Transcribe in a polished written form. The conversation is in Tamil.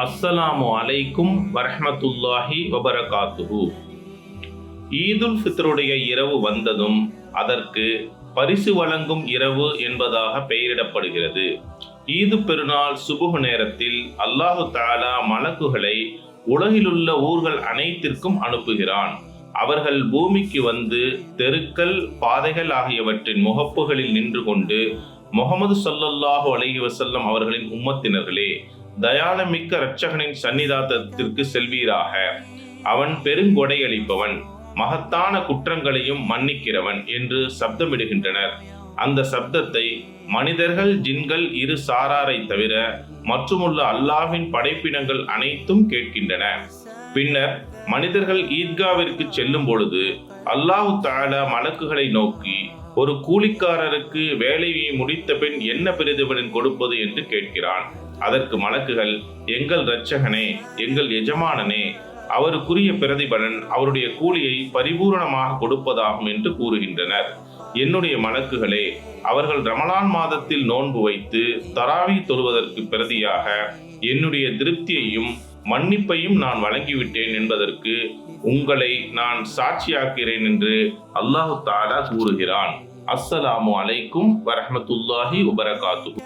அஸ்ஸலாமு அலைக்கும் வரஹ்மத்துல்லாஹி வபரகாத்துஹு. ஈதுல் ஃபித்ருடைய இரவு வந்ததும் அதற்கு பரிசு வழங்கும் இரவு என்பதாக பெயரிடப்படுகிறது. ஈது பெருநாள் சுபுஹ் நேரத்தில் அல்லாஹு தஆலா மலக்குகளை உலகிலுள்ள ஊர்கள் அனைத்திற்கும் அனுப்புகிறான். அவர்கள் பூமிக்கு வந்து தெருக்கள், பாதைகள் ஆகியவற்றின் முகப்புகளில் நின்று கொண்டு, முஹம்மது ஸல்லல்லாஹு அலைஹி வஸல்லம் அவர்களின் உம்மத்தினர்களே, தயாளமிக்க இரட்சகனின் சன்னிதானத்திற்கு செல்வீராக. அவன் பெருங்கொடையளிப்பவன், மகத்தான குற்றங்களையும் மன்னிக்கிறவன் என்று சப்தமிடுகின்றனர். அந்த சப்தத்தை மனிதர்கள், ஜின்கள் இரு சாராரை தவிர மற்றுமுள்ள அல்லாஹ்வின் படைப்பினங்கள் அனைத்தும் கேட்கின்றன. பின்னர் மனிதர்கள் ஈத்காவிற்கு செல்லும் பொழுது அல்லாஹு தஆலா மலக்குகளை நோக்கி, ஒரு கூலிக்காரருக்கு வேலையை முடித்த பின் என்ன பிரதிபலன் கொடுப்பது என்று கேட்கிறான். அதற்கு மலக்குகள், எங்கள் இரட்சகனே, எங்கள் எஜமானனே, அவருக்குரிய பிரதிபலன் அவருடைய கூலியை பரிபூரணமாக கொடுப்பதாகும் என்று கூறுகின்றனர். என்னுடைய மலக்குகளே, அவர்கள் ரமலான் மாதத்தில் நோன்பு வைத்து தராவி தொழுவதற்கு பிரதியாக என்னுடைய திருப்தியையும் மன்னிப்பையும் நான் வழங்கிவிட்டேன் என்பதற்கு உங்களை நான் சாட்சியாக்கிறேன் என்று அல்லாஹு தஆலா கூறுகிறான். அஸ்ஸலாமு அலைக்கும் வரஹ்மத்துல்லாஹி வபரகாத்துஹு.